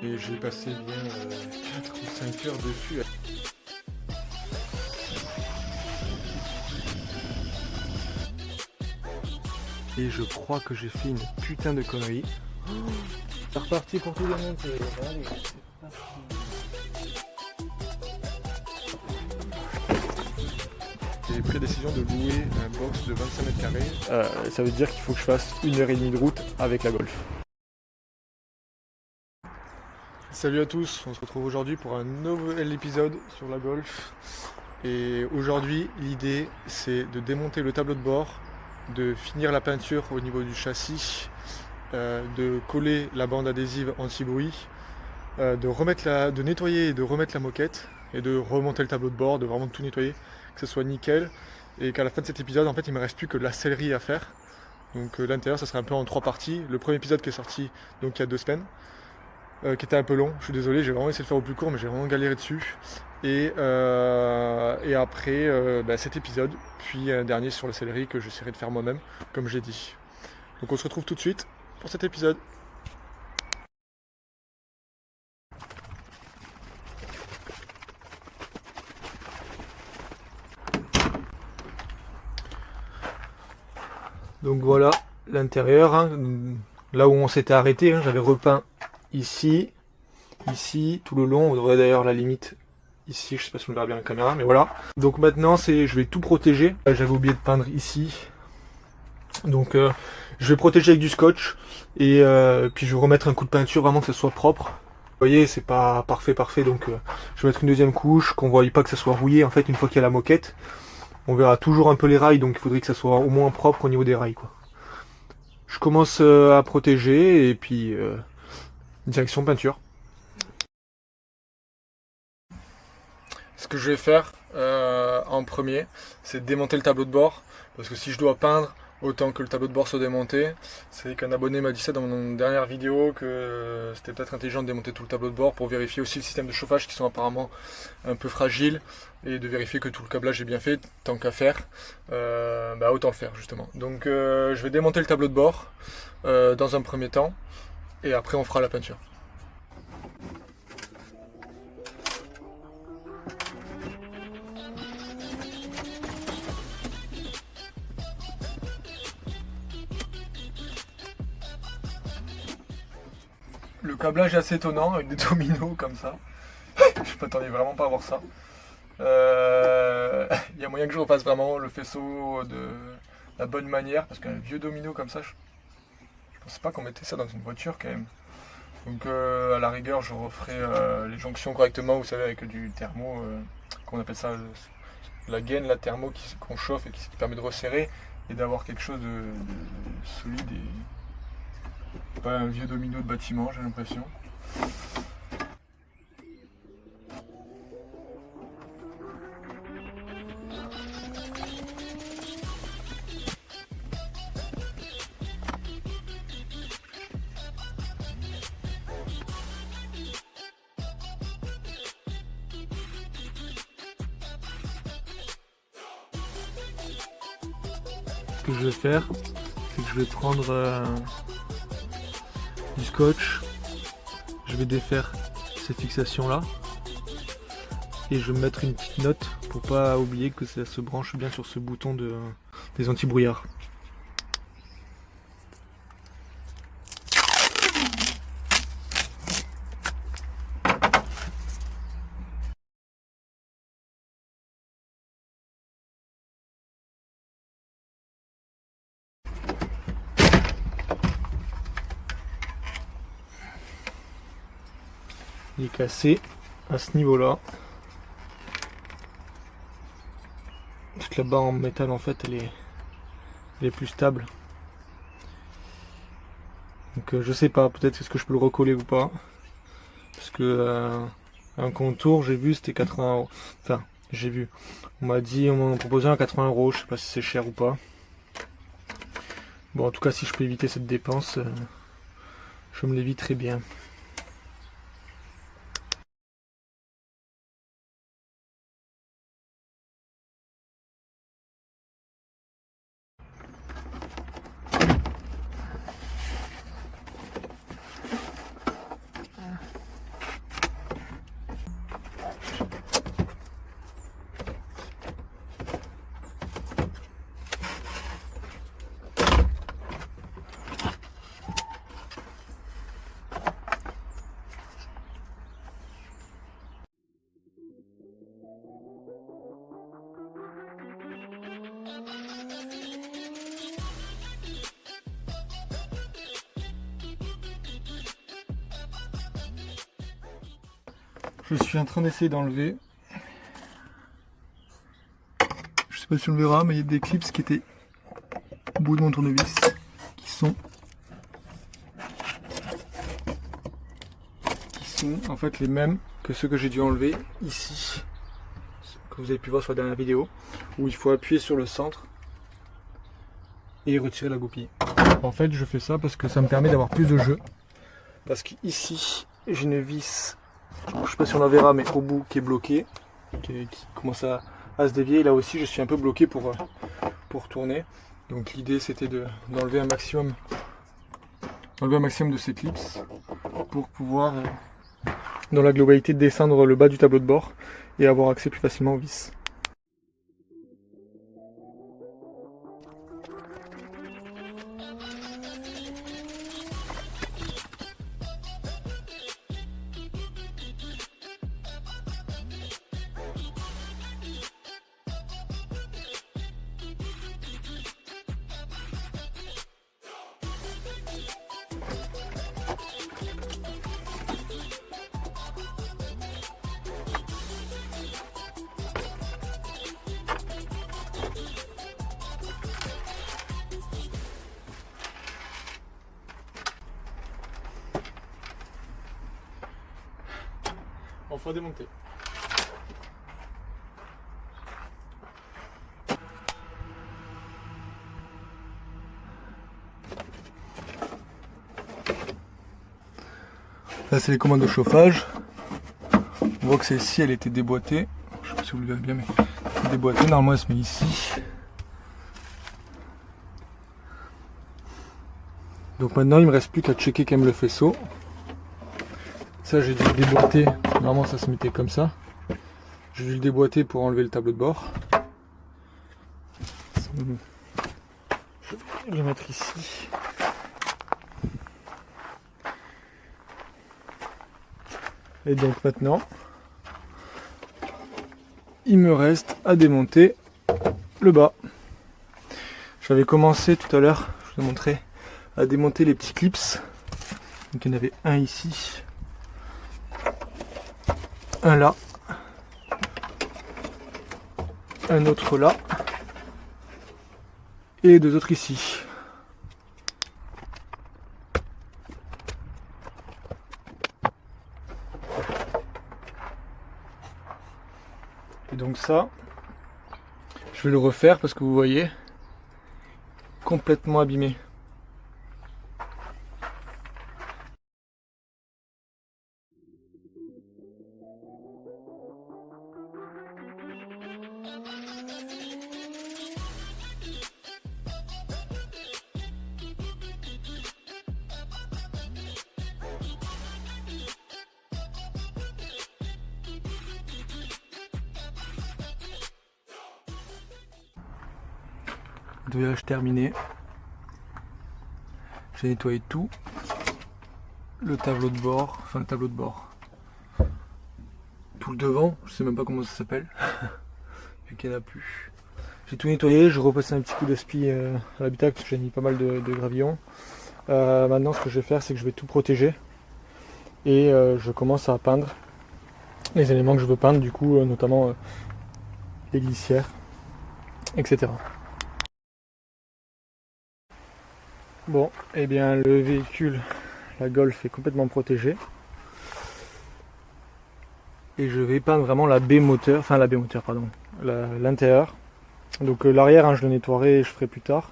Et j'ai passé bien 4 ou 5 heures dessus. Et je crois que j'ai fait une putain de connerie. C'est reparti pour tout démonter. Allez, c'est parti. J'ai pris la décision de louer un box de 25 mètres carrés. Ça veut dire qu'il faut que je fasse 1h30 de route avec la Golf. Salut à tous, on se retrouve aujourd'hui pour un nouvel épisode sur la Golf. Et aujourd'hui, l'idée c'est de démonter le tableau de bord, de finir la peinture au niveau du châssis, de coller la bande adhésive anti-bruit, de nettoyer et de remettre la moquette, et de remonter le tableau de bord, de vraiment tout nettoyer, que ce soit nickel. Et qu'à la fin de cet épisode, en fait, il ne me reste plus que la sellerie à faire. Donc l'intérieur, ça sera un peu en 3 parties. Le premier épisode qui est sorti donc il y a 2 semaines. Qui était un peu long, je suis désolé, j'ai vraiment essayé de faire au plus court, mais j'ai vraiment galéré dessus. Et après cet épisode, puis un dernier sur la sellerie que j'essaierai de faire moi-même, comme j'ai dit. Donc on se retrouve tout de suite pour cet épisode. Donc voilà l'intérieur, hein, là où on s'était arrêté, hein, j'avais repeint ici, tout le long, on devrait d'ailleurs la limite ici, je sais pas si on verra bien la caméra, mais voilà. Donc maintenant je vais tout protéger. J'avais oublié de peindre ici. Donc je vais protéger avec du scotch et puis je vais remettre un coup de peinture vraiment que ça soit propre. Vous voyez, c'est pas parfait, donc je vais mettre une deuxième couche, qu'on voie pas que ça soit rouillé en fait une fois qu'il y a la moquette. On verra toujours un peu les rails, donc il faudrait que ça soit au moins propre au niveau des rails, quoi. Je commence à protéger et puis direction peinture. Ce que je vais faire en premier, c'est démonter le tableau de bord, parce que si je dois peindre, autant que le tableau de bord soit démonté. C'est qu'un abonné m'a dit ça dans mon dernière vidéo, que c'était peut-être intelligent de démonter tout le tableau de bord pour vérifier aussi le système de chauffage qui sont apparemment un peu fragiles, et de vérifier que tout le câblage est bien fait, tant qu'à faire, autant le faire justement. Donc je vais démonter le tableau de bord dans un premier temps, et après on fera la peinture. Le câblage est assez étonnant avec des dominos comme ça. Je m'attendais vraiment pas à voir ça. Il y a moyen que je refasse vraiment le faisceau de la bonne manière, parce qu'un vieux domino comme ça, je pensais pas qu'on mettait ça dans une voiture quand même. Donc à la rigueur, je referai les jonctions correctement, vous savez, avec du thermo, qu'on appelle ça la gaine, la thermo qu'on chauffe et qui permet de resserrer et d'avoir quelque chose de solide et pas un vieux domino de bâtiment, j'ai l'impression. Ce que je vais faire, c'est que je vais prendre du scotch, je vais défaire ces fixations là et je vais mettre une petite note pour pas oublier que ça se branche bien sur ce bouton des anti-brouillards. Il est cassé à ce niveau là. Toute la barre en métal en fait elle est plus stable. Donc je sais pas, peut-être est-ce que je peux le recoller ou pas. Parce que un contour j'ai vu c'était 80 €. Enfin j'ai vu. On m'a proposé un 80 €, je sais pas si c'est cher ou pas. Bon en tout cas si je peux éviter cette dépense, je me l'éviterai bien. Je suis en train d'essayer d'enlever. Je sais pas si on le verra, mais il y a des clips qui étaient au bout de mon tournevis qui sont en fait les mêmes que ceux que j'ai dû enlever ici, que vous avez pu voir sur la dernière vidéo, où il faut appuyer sur le centre et retirer la goupille. En fait, je fais ça parce que ça me permet d'avoir plus de jeu. Parce qu'ici, j'ai une vis, je sais pas si on la verra, mais au bout qui est bloquée, qui commence à se dévier. Et là aussi, je suis un peu bloqué pour tourner. Donc l'idée, c'était d'enlever un maximum de ces clips pour pouvoir, dans la globalité, descendre le bas du tableau de bord et avoir accès plus facilement aux vis. Enfin démonter. Là c'est les commandes de chauffage. On voit que celle-ci elle était déboîtée. Je sais pas si vous le verrez bien, mais déboîtée. Normalement elle se met ici. Donc maintenant il me reste plus qu'à checker quand même le faisceau. Ça j'ai dû le déboîter. Normalement ça se mettait comme ça. J'ai dû le déboîter pour enlever le tableau de bord. Je vais le mettre ici. Et donc maintenant, il me reste à démonter le bas. J'avais commencé tout à l'heure, je vous ai montré, à démonter les petits clips. Donc il y en avait un ici, un là, un autre là, et deux autres ici. Et donc ça, je vais le refaire parce que vous voyez, complètement abîmé. Nettoyage terminé. J'ai nettoyé tout. Le tableau de bord, enfin le tableau de bord. Tout le devant, je sais même pas comment ça s'appelle. Vu qu'il n'y en a plus. J'ai tout nettoyé, je repasse un petit coup d'aspi à l'habitacle parce que j'ai mis pas mal de gravillons. Maintenant ce que je vais faire c'est que je vais tout protéger. Et je commence à peindre les éléments que je veux peindre, du coup notamment les glissières, etc. Bon, et bien le véhicule, la Golf est complètement protégée. Et je vais peindre vraiment la baie moteur, enfin la baie moteur pardon, l'intérieur. Donc l'arrière je le nettoierai et je ferai plus tard.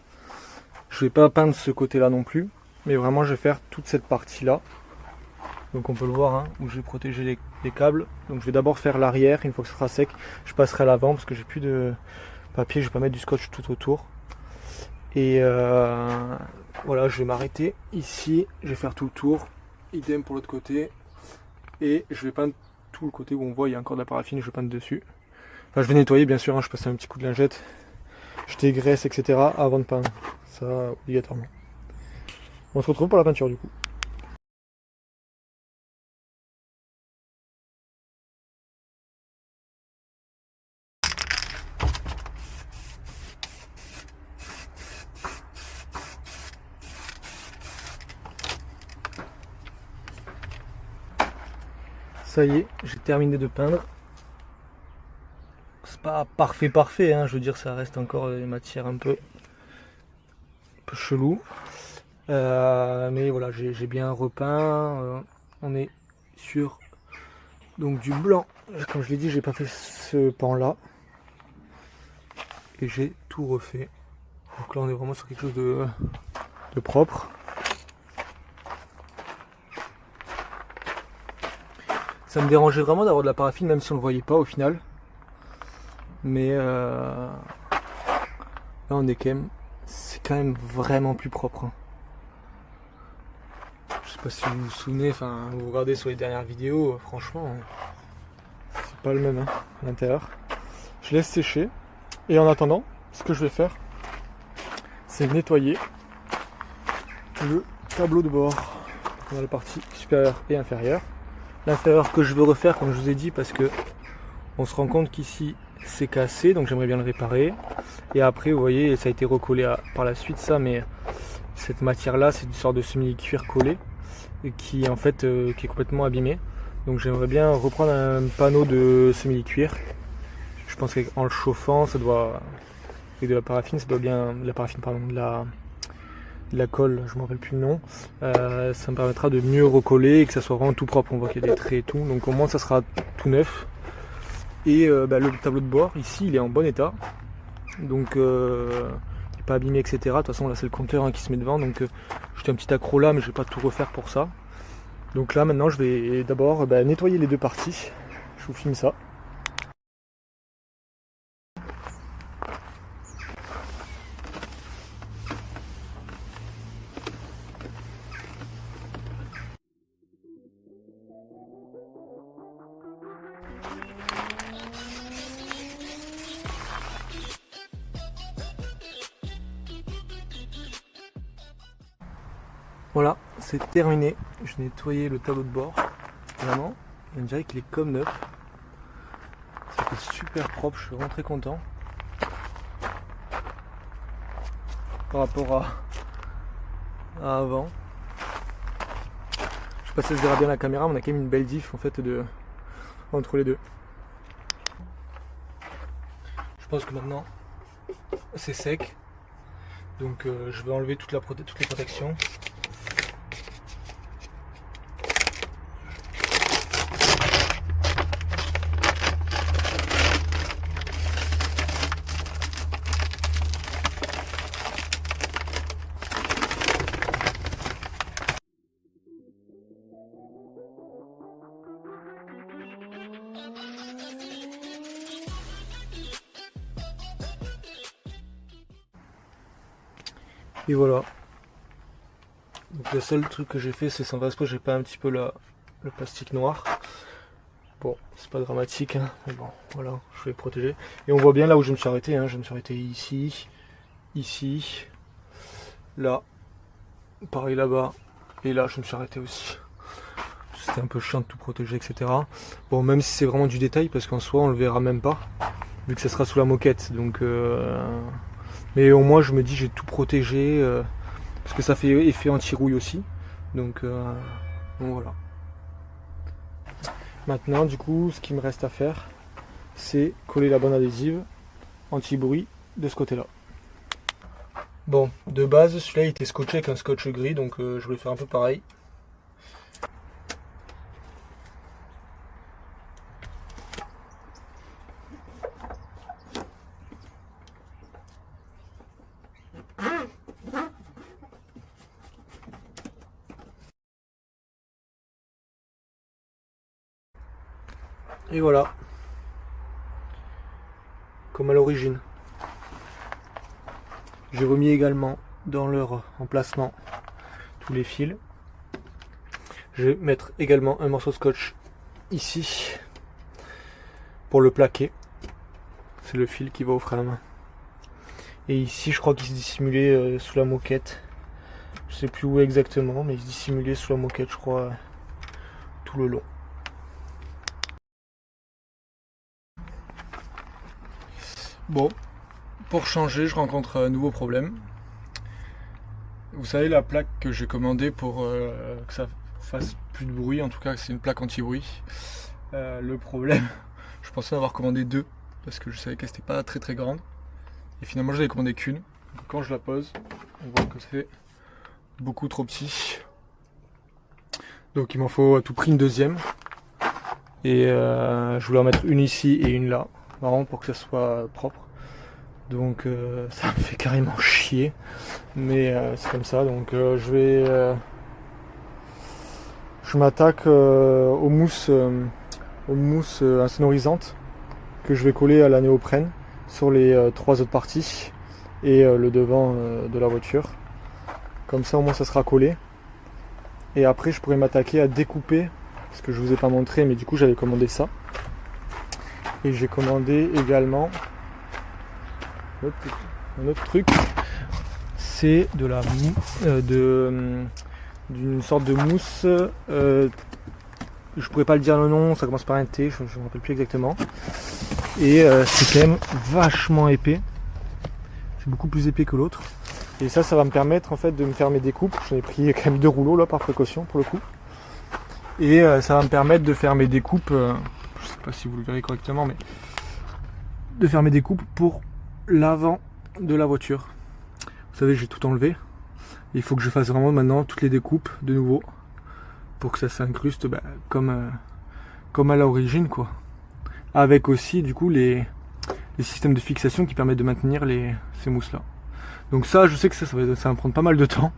Je vais pas peindre ce côté là non plus, mais vraiment je vais faire toute cette partie là. Donc on peut le voir, hein, où j'ai protégé les câbles. Donc je vais d'abord faire l'arrière, une fois que ce sera sec, je passerai à l'avant parce que j'ai plus de papier, je vais pas mettre du scotch tout autour. Et voilà, je vais m'arrêter ici, je vais faire tout le tour, idem pour l'autre côté. Et je vais peindre tout le côté où on voit il y a encore de la paraffine, je vais peindre dessus. Enfin je vais nettoyer bien sûr, hein, je passe un petit coup de lingette, je dégraisse etc. avant de peindre, ça obligatoirement. On se retrouve pour la peinture du coup. ça y est, j'ai terminé de peindre. C'est pas parfait, hein, je veux dire, ça reste encore des matières un peu chelou. Mais voilà, j'ai bien repeint. On est sur donc du blanc. Comme je l'ai dit, j'ai pas fait ce pan là. Et j'ai tout refait. Donc là on est vraiment sur quelque chose de propre. Ça me dérangeait vraiment d'avoir de la paraffine, même si on ne le voyait pas au final. Mais là on est c'est quand même vraiment plus propre. Hein. Je sais pas si vous vous souvenez, enfin vous regardez sur les dernières vidéos, franchement, c'est pas le même hein, à l'intérieur. Je laisse sécher. Et en attendant, ce que je vais faire, c'est nettoyer le tableau de bord. On a la partie supérieure et inférieure. L'intérieur que je veux refaire, comme je vous ai dit, parce que on se rend compte qu'ici c'est cassé, donc j'aimerais bien le réparer. Et après, vous voyez, ça a été recollé par la suite, ça, mais cette matière-là, c'est une sorte de semi-cuir collé, et qui en fait qui est complètement abîmé. Donc j'aimerais bien reprendre un panneau de semi-cuir. Je pense qu'en le chauffant, ça doit, avec de la paraffine, ça doit bien, de la paraffine, pardon, de la colle, je ne me rappelle plus le nom, ça me permettra de mieux recoller et que ça soit vraiment tout propre. On voit qu'il y a des traits et tout, donc au moins ça sera tout neuf. Et le tableau de bord ici il est en bon état, donc il n'est pas abîmé, etc. De toute façon là c'est le compteur hein, qui se met devant, donc j'ai un petit accro là, mais je vais pas tout refaire pour ça. Donc là maintenant je vais d'abord nettoyer les deux parties. Je vous filme ça. Voilà, c'est terminé. J'ai nettoyé le tableau de bord. Vraiment, on dirait qu'il est comme neuf. Ça fait super propre, je suis vraiment très content. Par rapport à avant. Je sais pas si ça se verra bien à la caméra, mais on a quand même une belle diff en fait entre les deux. Je pense que maintenant c'est sec. Donc je vais enlever toutes les protections. Et voilà. Donc le seul truc que j'ai fait, c'est sans exprès, j'ai pas un petit peu le plastique noir. Bon, c'est pas dramatique, hein, mais bon, voilà, je vais protéger. Et on voit bien là où je me suis arrêté, hein, je me suis arrêté ici, ici, là, pareil là-bas, et là je me suis arrêté aussi. C'était un peu chiant de tout protéger, etc. Bon, même si c'est vraiment du détail, parce qu'en soi on le verra même pas, vu que ça sera sous la moquette, donc... Mais au moins je me dis j'ai tout protégé, parce que ça fait effet anti-rouille aussi, donc voilà. Maintenant du coup ce qui me reste à faire, c'est coller la bande adhésive anti-bruit de ce côté là. Bon, de base celui-là il était scotché avec un scotch gris, donc je vais faire un peu pareil. Et voilà, comme à l'origine. J'ai remis également dans leur emplacement tous les fils. Je vais mettre également un morceau de scotch ici pour le plaquer. C'est le fil qui va au frein à main. Et ici je crois qu'il se dissimulait sous la moquette. Je sais plus où exactement, mais il se dissimulait sous la moquette je crois tout le long. Bon, pour changer, je rencontre un nouveau problème. Vous savez la plaque que j'ai commandée pour que ça fasse plus de bruit, en tout cas c'est une plaque anti-bruit. Le problème, je pensais en avoir commandé 2 parce que je savais qu'elle n'était pas très grande et finalement j'en avais commandé qu'une. Quand je la pose, on voit que ça fait beaucoup trop petit, donc il m'en faut à tout prix une deuxième et je voulais en mettre une ici et une là, vraiment pour que ça soit propre. Donc ça me fait carrément chier, mais c'est comme ça. Donc je m'attaque aux mousses insonorisantes que je vais coller à la néoprène sur les 3 autres parties et le devant de la voiture. Comme ça au moins ça sera collé. Et après je pourrais m'attaquer à découper, parce que je vous ai pas montré, mais du coup j'avais commandé ça. Et j'ai commandé également un autre truc, c'est de la d'une sorte de mousse, je pourrais pas le dire le nom, ça commence par un T, je me rappelle plus exactement, et c'est quand même vachement épais, c'est beaucoup plus épais que l'autre, et ça va me permettre en fait de me faire mes découpes. J'en ai pris quand même 2 rouleaux là par précaution pour le coup, et ça va me permettre de faire mes découpes, je sais pas si vous le verrez correctement, mais de faire mes découpes pour l'avant de la voiture. Vous savez, j'ai tout enlevé. Il faut que je fasse vraiment maintenant toutes les découpes de nouveau pour que ça s'incruste comme à l'origine, quoi. Avec aussi du coup les systèmes de fixation qui permettent de maintenir ces mousses là. Donc ça, je sais que ça va me prendre pas mal de temps.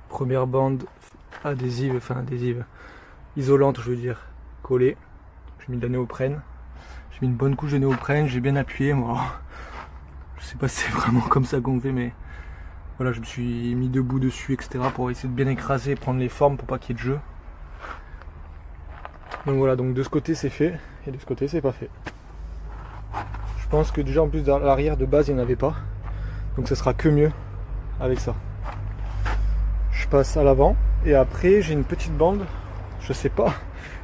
Première bande adhésive, isolante, je veux dire, collée. J'ai mis de la néoprène. J'ai mis une bonne couche de néoprène, j'ai bien appuyé. Moi, je sais pas si c'est vraiment comme ça qu'on fait, mais voilà, je me suis mis debout dessus, etc. pour essayer de bien écraser et prendre les formes pour pas qu'il y ait de jeu. Donc voilà, donc de ce côté c'est fait, et de ce côté c'est pas fait. Je pense que déjà en plus à l'arrière de base il n'y en avait pas, donc ça sera que mieux avec ça. Je passe à l'avant et après j'ai une petite bande, je sais pas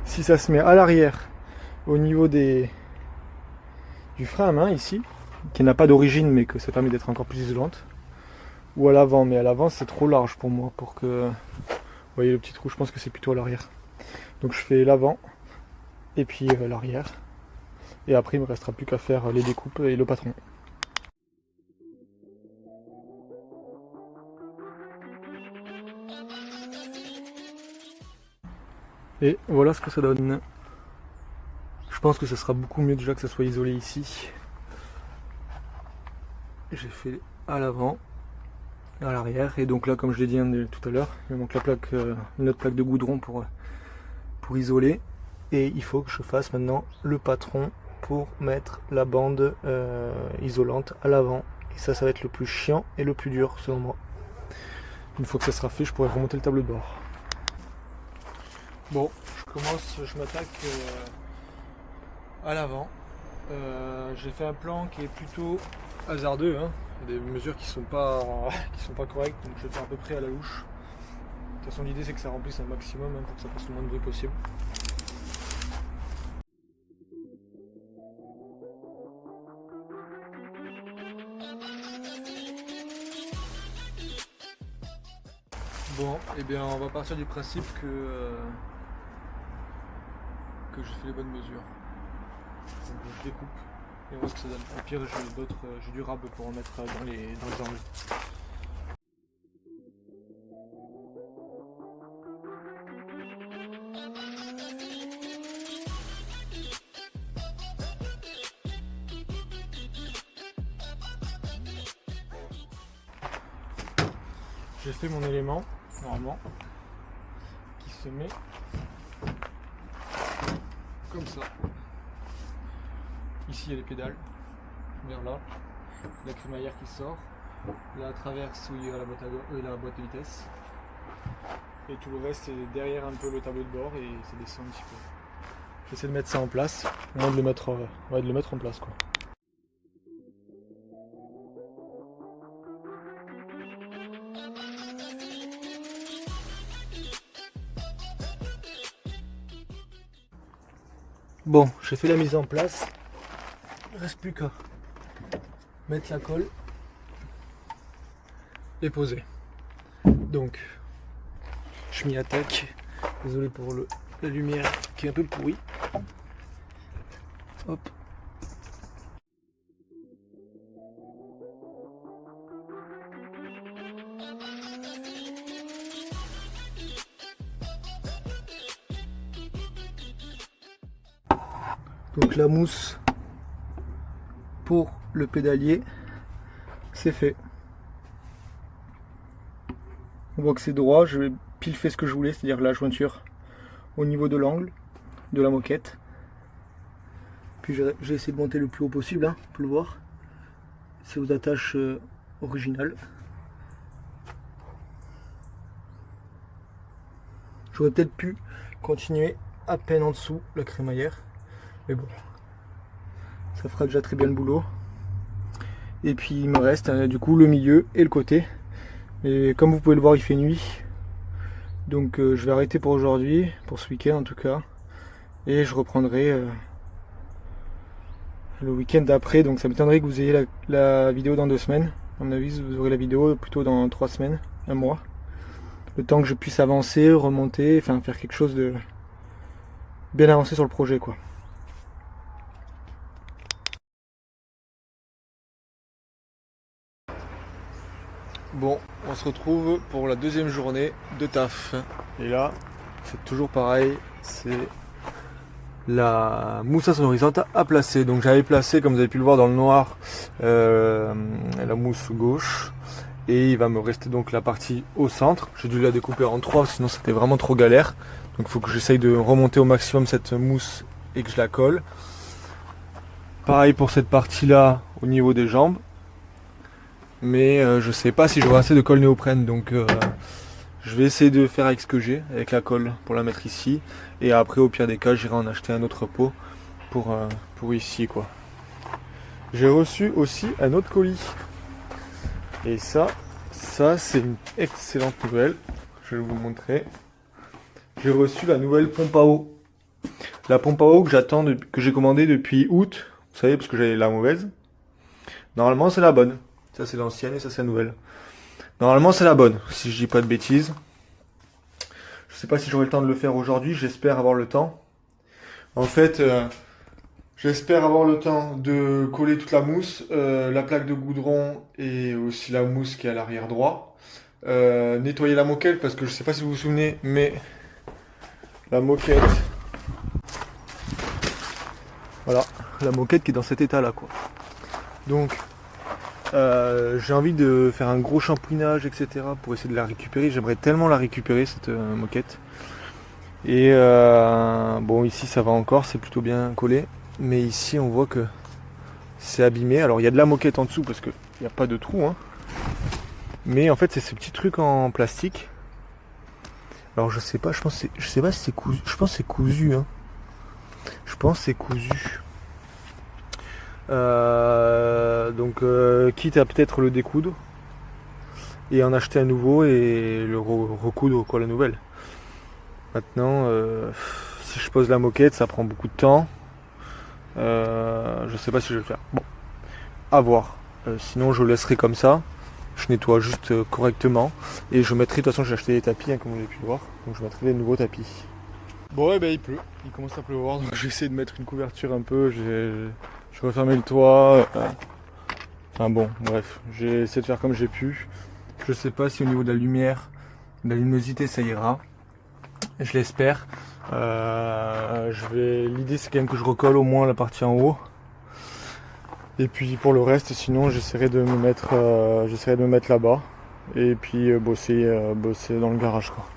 si ça se met à l'arrière au niveau du frein à main ici, qui n'a pas d'origine mais que ça permet d'être encore plus isolante, ou à l'avant, mais à l'avant c'est trop large pour moi pour que... Vous voyez le petit trou, je pense que c'est plutôt à l'arrière. Donc je fais l'avant et puis l'arrière, et après il me restera plus qu'à faire les découpes et le patron. Et voilà ce que ça donne. Je pense que ça sera beaucoup mieux déjà que ça soit isolé ici. J'ai fait à l'avant, à l'arrière, et donc là comme je l'ai dit tout à l'heure, il me manque la plaque, une autre plaque de goudron pour isoler. Et il faut que je fasse maintenant le patron pour mettre la bande isolante à l'avant. Et ça va être le plus chiant et le plus dur selon moi. Une fois que ça sera fait, je pourrai remonter le tableau de bord. Bon, je m'attaque à l'avant. J'ai fait un plan qui est plutôt hasardeux, hein. Des mesures qui sont pas correctes, donc je vais faire à peu près à la louche. De toute façon l'idée c'est que ça remplisse un maximum, hein, pour que ça fasse le moins de bruit possible. Bon, et bien on va partir du principe que je fais les bonnes mesures. Donc je découpe et on voit ce que ça donne. Au pire j'ai du rab pour en mettre dans les angles. J'ai fait mon élément, normalement, qui se met comme ça. Ici il y a les pédales, vers là, la crémaillère qui sort, la traverse où il y a la boîte de vitesse, et tout le reste c'est derrière un peu le tableau de bord et ça descend un petit peu. essayer de mettre ça en place, au moins de le mettre, ouais, de le mettre en place quoi. Bon, j'ai fait la mise en place, il ne reste plus qu'à mettre la colle et poser. Donc, je m'y attaque. Désolé pour la lumière qui est un peu pourrie. Hop. Donc la mousse pour le pédalier, c'est fait. On voit que c'est droit, je vais pile fait ce que je voulais, c'est-à-dire la jointure au niveau de l'angle de la moquette. Puis j'ai essayé de monter le plus haut possible, hein, on peut le voir. C'est aux attaches originales. J'aurais peut-être pu continuer à peine en dessous la crémaillère, mais bon, ça fera déjà très bien le boulot. Et puis il me reste du coup le milieu et le côté. Et comme vous pouvez le voir, il fait nuit. Donc je vais arrêter pour aujourd'hui, pour ce week-end en tout cas. Et je reprendrai le week-end d'après. Donc ça m'étonnerait que vous ayez la vidéo dans 2 semaines. À mon avis, vous aurez la vidéo plutôt dans 3 semaines, un mois. Le temps que je puisse avancer, remonter, enfin faire quelque chose de bien avancé sur le projet quoi. Bon, on se retrouve pour la deuxième journée de taf. Et là, c'est toujours pareil, c'est la mousse insonorisante à placer. Donc j'avais placé, comme vous avez pu le voir dans le noir, la mousse gauche. Et il va me rester donc la partie au centre. J'ai dû la découper en 3, sinon c'était vraiment trop galère. Donc il faut que j'essaye de remonter au maximum cette mousse et que je la colle. Pareil pour cette partie là au niveau des jambes. Mais je sais pas si j'aurai assez de colle néoprène, donc je vais essayer de faire avec ce que j'ai, avec la colle pour la mettre ici, et après au pire des cas j'irai en acheter un autre pot pour ici quoi. J'ai reçu aussi un autre colis, et ça c'est une excellente nouvelle, je vais vous montrer. J'ai reçu la nouvelle pompe à eau, la pompe à eau que j'attends, que j'ai commandée depuis août, vous savez parce que j'avais la mauvaise. Normalement c'est la bonne. Ça c'est l'ancienne et ça c'est la nouvelle. Normalement c'est la bonne, si je dis pas de bêtises. Je sais pas si j'aurai le temps de le faire aujourd'hui, j'espère avoir le temps. En fait, j'espère avoir le temps de coller toute la mousse, la plaque de goudron et aussi la mousse qui est à l'arrière droit. Nettoyer la moquette parce que je sais pas si vous vous souvenez, mais la moquette... Voilà, la moquette qui est dans cet état là quoi. Donc... j'ai envie de faire un gros shampouinage, etc. pour essayer de la récupérer. J'aimerais tellement la récupérer cette moquette. Et bon, ici ça va encore, c'est plutôt bien collé. Mais ici on voit que c'est abîmé. Alors il y a de la moquette en dessous parce qu'il n'y a pas de trou. Hein. Mais en fait c'est ces petits trucs en plastique. Alors je sais pas, je sais pas si c'est cousu. Je pense que c'est cousu. Hein. Je pense que c'est cousu. Donc quitte à peut-être le découdre et en acheter un nouveau et le recoudre quoi la nouvelle. Maintenant si je pose la moquette ça prend beaucoup de temps, je sais pas si je vais le faire, bon à voir, sinon je le laisserai comme ça, je nettoie juste correctement et je mettrai, de toute façon j'ai acheté des tapis hein, comme vous avez pu le voir, donc je mettrai des nouveaux tapis. Bon ouais il pleut, il commence à pleuvoir donc j'essaie de mettre une couverture un peu, je refermé le toit, enfin bon bref, j'ai essayé de faire comme j'ai pu. Je sais pas si au niveau de la lumière, de la luminosité ça ira, je l'espère. L'idée c'est quand même que je recolle au moins la partie en haut. Et puis pour le reste, sinon j'essaierai de me mettre, là-bas et puis bosser dans le garage quoi.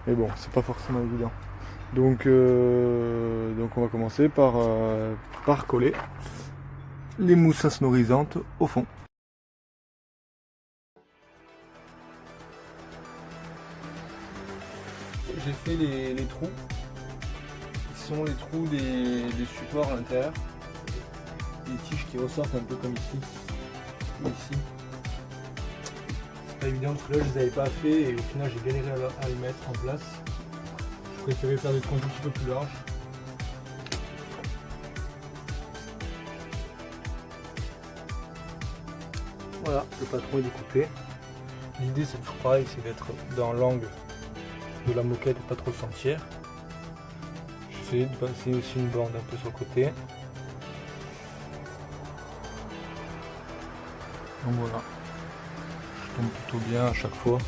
Mais bon, c'est pas forcément évident. Donc on va commencer par coller les mousses insonorisantes au fond. J'ai fait les trous sont les trous des supports à l'intérieur. Des tiges qui ressortent un peu comme ici. Ici. C'est pas évident parce que là je les avais pas fait et au final j'ai galéré à les mettre en place. Je préférais faire des troncs un petit peu plus larges. Voilà, le patron est découpé. L'idée c'est toujours pareil, c'est d'être dans l'angle de la moquette pour pas trop le sentir. J'essaie de passer aussi une bande un peu sur le côté. Donc voilà, je tombe plutôt bien à chaque fois.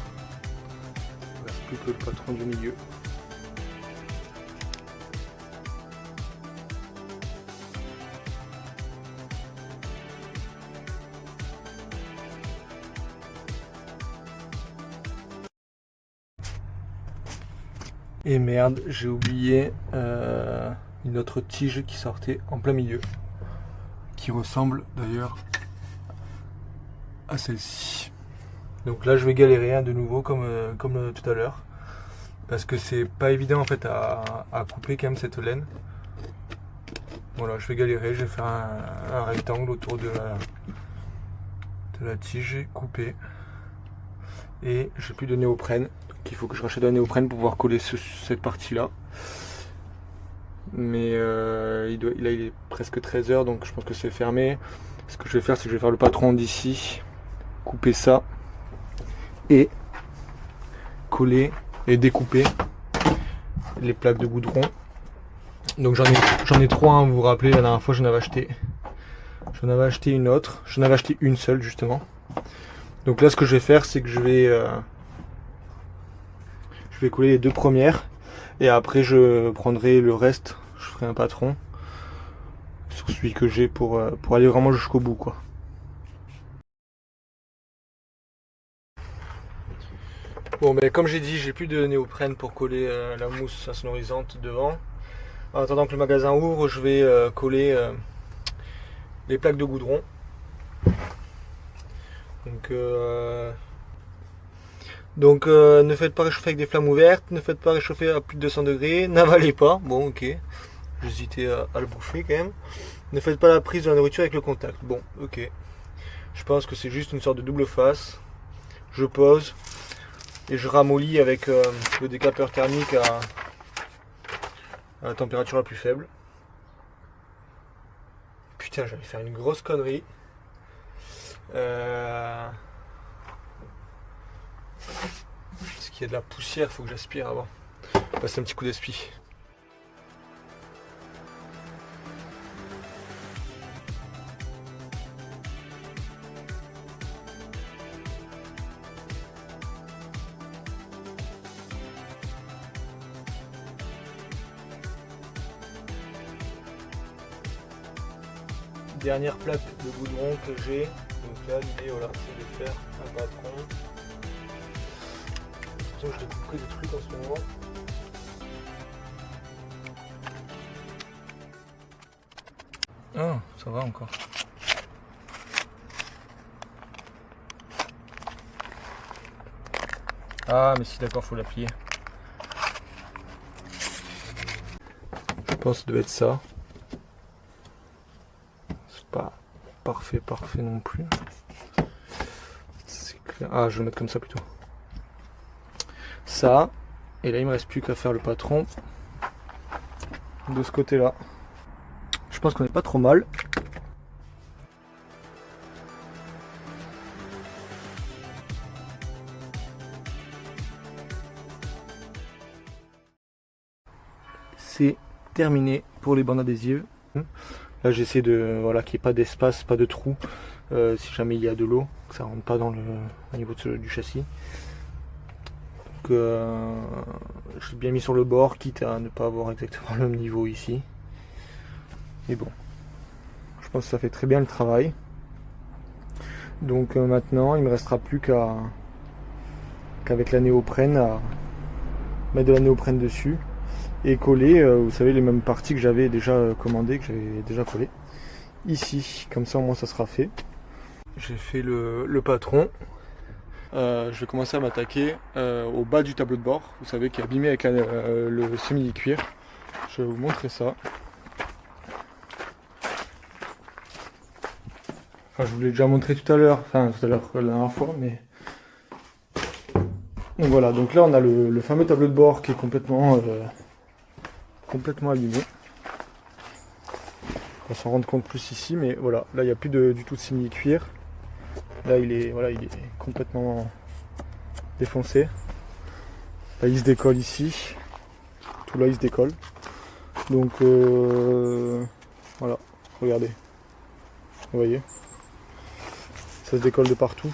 Il ne reste plus que le patron du milieu. Et merde, j'ai oublié une autre tige qui sortait en plein milieu, qui ressemble d'ailleurs à celle-ci. Donc là je vais galérer de nouveau comme tout à l'heure, parce que c'est pas évident en fait à couper quand même cette laine. Voilà, je vais galérer, je vais faire un rectangle autour de la tige coupée. Et j'ai plus de néoprène, donc il faut que je rachète un néoprène pour pouvoir coller cette partie là. Mais là il est presque 13 h, donc je pense que c'est fermé. Ce que je vais faire, c'est que je vais faire le patron d'ici, couper ça et coller et découper les plaques de goudron. Donc j'en ai 3, hein, vous vous rappelez, la dernière fois j'en avais acheté une autre, j'en avais acheté une seule justement. Donc là ce que je vais faire, c'est que je vais coller les 2 premières et après je prendrai le reste, je ferai un patron sur celui que j'ai pour aller vraiment jusqu'au bout quoi. Bon ben comme j'ai dit, j'ai plus de néoprène pour coller la mousse insonorisante devant. En attendant que le magasin ouvre, je vais coller les plaques de goudron. Donc ne faites pas réchauffer avec des flammes ouvertes, ne faites pas réchauffer à plus de 200 degrés, n'avalez pas, bon ok, j'hésitais à le bouffer quand même. Ne faites pas la prise de la nourriture avec le contact, bon ok. Je pense que c'est juste une sorte de double face. Je pose et je ramollis avec le décapeur thermique à la température la plus faible. Putain, j'allais faire une grosse connerie. Parce qu'il y a de la poussière, il faut que j'aspire avant. Passer un petit coup d'espi. Dernière plaque de goudron que j'ai. Donc là l'idée voilà, c'est de faire un patron. Je découpe que des trucs en ce moment. Ah, ça va encore. Ah mais si d'accord, faut l'applier. Je pense que ça devait être ça. C'est pas parfait non plus. C'est clair. Ah, je vais le mettre comme ça plutôt. Ça, et là il me reste plus qu'à faire le patron de ce côté là. Je pense qu'on n'est pas trop mal. C'est terminé pour les bandes adhésives. Là j'essaie de voilà qu'il n'y ait pas d'espace, pas de trou si jamais il y a de l'eau, que ça rentre pas dans au niveau du châssis. Donc je l'ai bien mis sur le bord, quitte à ne pas avoir exactement le même niveau ici. Et bon, je pense que ça fait très bien le travail. Donc maintenant il me restera plus qu'avec la néoprène à mettre de la néoprène dessus et coller, vous savez, les mêmes parties que j'avais déjà commandées, que j'avais déjà collé ici, comme ça au moins ça sera fait. J'ai fait le patron. Je vais commencer à m'attaquer au bas du tableau de bord, vous savez, qui est abîmé avec le simili-cuir. Je vais vous montrer ça. Enfin, je vous l'ai déjà montré tout à l'heure, enfin tout à l'heure la dernière fois, mais... Donc voilà, donc là on a le fameux tableau de bord qui est complètement abîmé. On va s'en rendre compte plus ici, mais voilà, là il n'y a plus du tout de simili-cuir. Là il est complètement défoncé. Là il se décolle ici. Tout là il se décolle. Donc voilà, regardez. Vous voyez, ça se décolle de partout.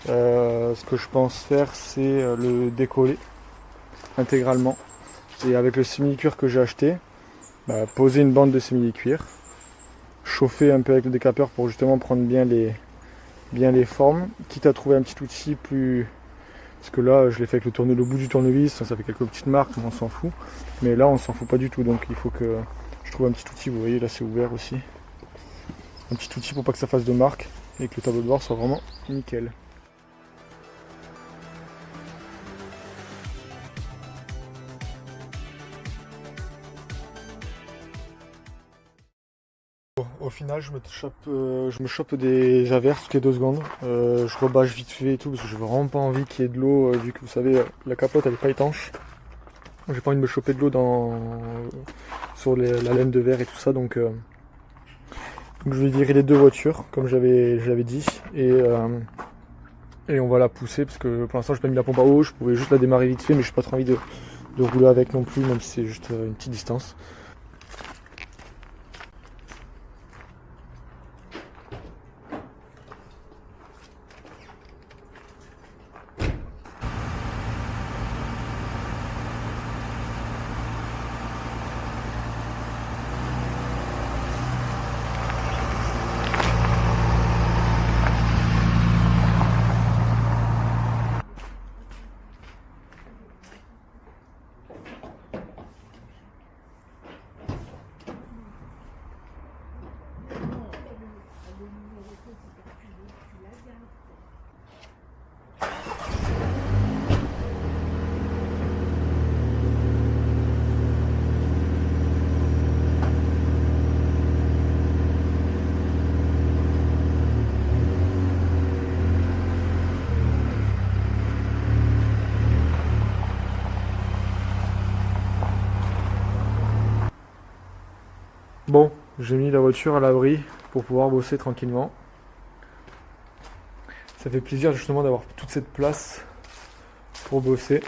Ce que je pense faire, c'est le décoller intégralement. Et avec le simili-cuir que j'ai acheté, poser une bande de simili-cuir, chauffer un peu avec le décapeur pour justement prendre bien les formes, quitte à trouver un petit outil plus... Parce que là, je l'ai fait avec le bout du tournevis, ça fait quelques petites marques, mais on s'en fout. Mais là, on s'en fout pas du tout, donc il faut que je trouve un petit outil. Vous voyez, là c'est ouvert aussi. Un petit outil pour pas que ça fasse de marque et que le tableau de bord soit vraiment nickel. Au final, je me chope des averses toutes les 2 secondes. Je rebâche vite fait et tout parce que j'ai vraiment pas envie qu'il y ait de l'eau, vu que vous savez, la capote elle est pas étanche. J'ai pas envie de me choper de l'eau sur la laine de verre et tout ça, donc je vais virer les 2 voitures comme j'avais dit et on va la pousser parce que pour l'instant j'ai pas mis la pompe à eau, je pouvais juste la démarrer vite fait, mais j'ai pas trop envie de rouler avec non plus, même si c'est juste une petite distance. Bon, j'ai mis la voiture à l'abri pour pouvoir bosser tranquillement. Ça fait plaisir justement d'avoir toute cette place pour bosser.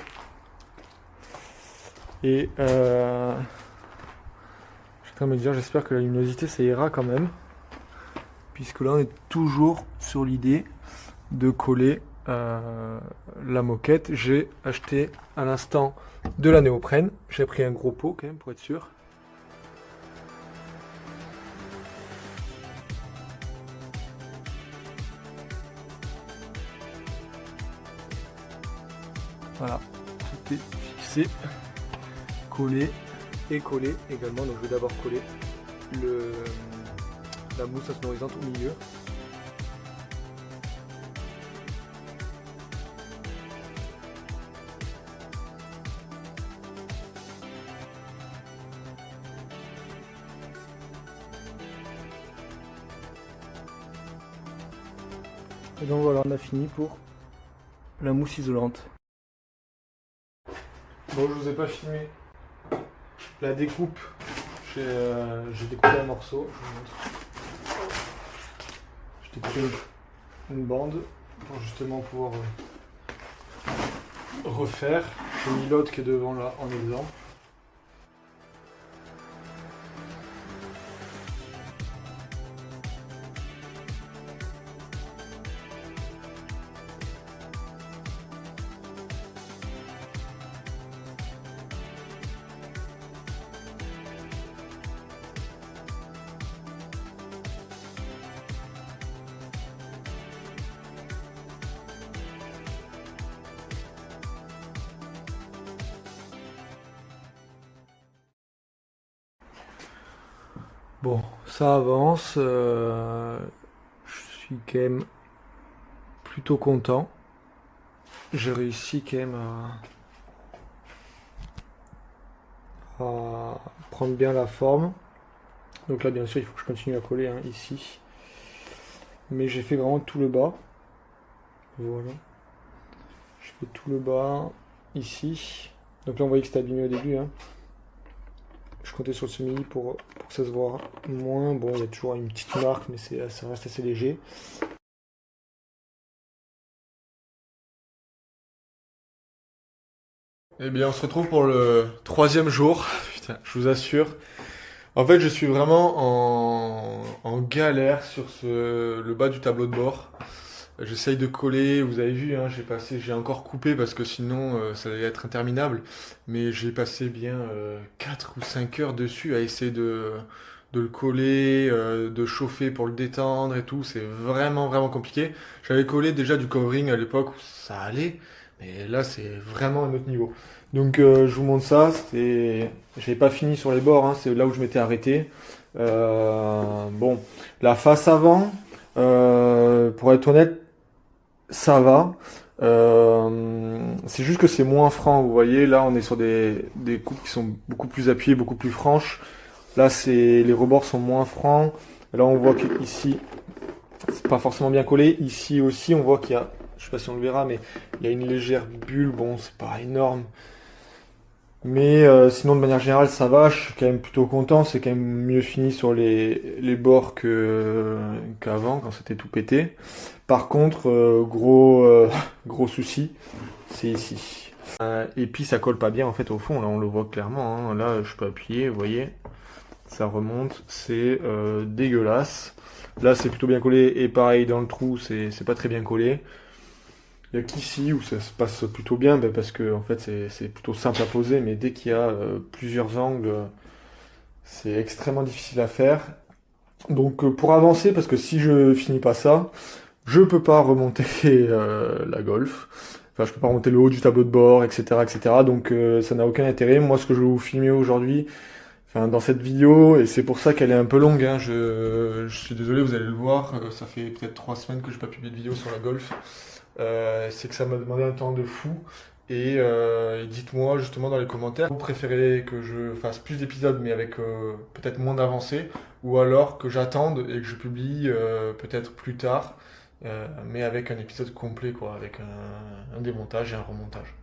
Et je suis en train de me dire, j'espère que la luminosité ça ira quand même. Puisque là on est toujours sur l'idée de coller la moquette. J'ai acheté à l'instant de la néoprène. J'ai pris un gros pot quand même pour être sûr. Voilà, tout est fixé, collé et collé également. Donc je vais d'abord coller la mousse insonorisante au milieu. Et donc voilà, on a fini pour la mousse isolante. Bon, je vous ai pas filmé la découpe. J'ai découpé un morceau. Je vous montre. J'ai découpé une bande pour justement pouvoir refaire. J'ai mis l'autre qui est devant là en exemple. Bon, ça avance. Je suis quand même plutôt content. J'ai réussi quand même à prendre bien la forme. Donc là bien sûr il faut que je continue à coller hein, ici. Mais j'ai fait vraiment tout le bas. Voilà. Je fais tout le bas ici. Donc là on voyait que c'était abîmé au début. Hein. Je comptais sur le semi pour que ça se voit moins. Bon, il y a toujours une petite marque, mais ça reste assez léger. Eh bien, on se retrouve pour le 3e jour. Putain, je vous assure. En fait, je suis vraiment en galère sur le bas du tableau de bord. J'essaye de coller, vous avez vu, hein, j'ai encore coupé parce que sinon ça allait être interminable. Mais j'ai passé bien 4 ou 5 heures dessus à essayer de le coller, de chauffer pour le détendre et tout. C'est vraiment vraiment compliqué. J'avais collé déjà du covering à l'époque où ça allait, mais là c'est vraiment un autre niveau. Donc je vous montre ça. J'avais pas fini sur les bords, hein, c'est là où je m'étais arrêté. Bon, la face avant, pour être honnête, ça va. C'est juste que c'est moins franc, vous voyez. Là, on est sur des coupes qui sont beaucoup plus appuyées, beaucoup plus franches. Là, les rebords sont moins francs. Là, on voit qu'ici, c'est pas forcément bien collé. Ici aussi, on voit qu'il y a, je sais pas si on le verra, mais il y a une légère bulle. Bon, c'est pas énorme. Mais sinon, de manière générale, ça va. Je suis quand même plutôt content. C'est quand même mieux fini sur les bords qu'avant, quand c'était tout pété. Par contre, gros souci, c'est ici. Et puis, ça colle pas bien en fait au fond. Là, on le voit clairement. Hein. Là, je peux appuyer, vous voyez. Ça remonte. C'est dégueulasse. Là, c'est plutôt bien collé. Et pareil, dans le trou, c'est pas très bien collé. Il n'y a qu'ici où ça se passe plutôt bien, parce que en fait c'est plutôt simple à poser, mais dès qu'il y a plusieurs angles, c'est extrêmement difficile à faire. Donc pour avancer, parce que si je finis pas ça, je peux pas remonter la Golf. Enfin, je peux pas remonter le haut du tableau de bord, etc., etc. Donc ça n'a aucun intérêt. Moi, ce que je vais vous filmer aujourd'hui, enfin dans cette vidéo, et c'est pour ça qu'elle est un peu longue. Hein, je suis désolé, vous allez le voir. Ça fait peut-être 3 semaines que je n'ai pas publié de vidéo sur la Golf. C'est que ça m'a demandé un temps de fou. Et dites-moi justement dans les commentaires, vous préférez que je fasse plus d'épisodes mais avec peut-être moins d'avancée, ou alors que j'attende et que je publie peut-être plus tard, mais avec un épisode complet, quoi, avec un démontage et un remontage.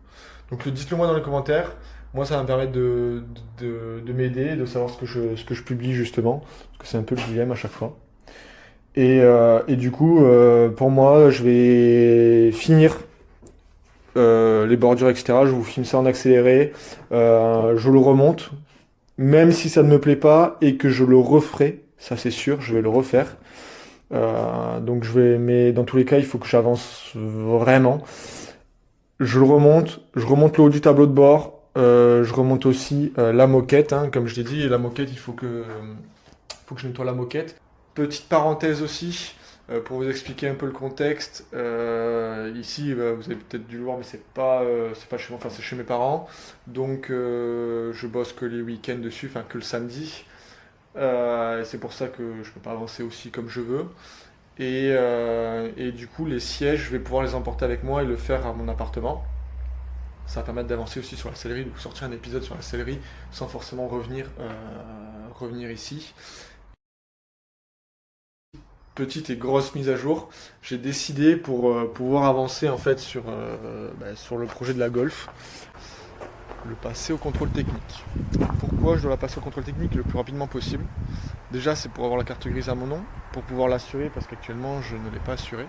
Donc dites-le moi dans les commentaires. Moi, ça va me permettre de m'aider, de savoir ce que je publie justement, parce que c'est un peu le dilemme à chaque fois. Et du coup, pour moi, je vais finir les bordures, etc. Je vous filme ça en accéléré. Je le remonte, même si ça ne me plaît pas et que je le referai, ça c'est sûr, je vais le refaire. Donc mais dans tous les cas, il faut que j'avance vraiment. Je remonte le haut du tableau de bord. Je remonte aussi la moquette, hein, comme je l'ai dit. Et la moquette, il faut que je nettoie la moquette. Petite parenthèse aussi, pour vous expliquer un peu le contexte. Ici, vous avez peut-être dû le voir, mais c'est pas chez moi, enfin c'est chez mes parents. Donc je bosse que les week-ends dessus, enfin que le samedi. C'est pour ça que je peux pas avancer aussi comme je veux. Et du coup, les sièges, je vais pouvoir les emporter avec moi et le faire à mon appartement. Ça va permettre d'avancer aussi sur la sellerie, de vous sortir un épisode sur la sellerie sans forcément revenir ici. Petite et grosse mise à jour, j'ai décidé pour pouvoir avancer en fait sur le projet de la Golf, le passer au contrôle technique. Pourquoi je dois la passer au contrôle technique le plus rapidement possible? Déjà, c'est pour avoir la carte grise à mon nom, pour pouvoir l'assurer parce qu'actuellement je ne l'ai pas assurée,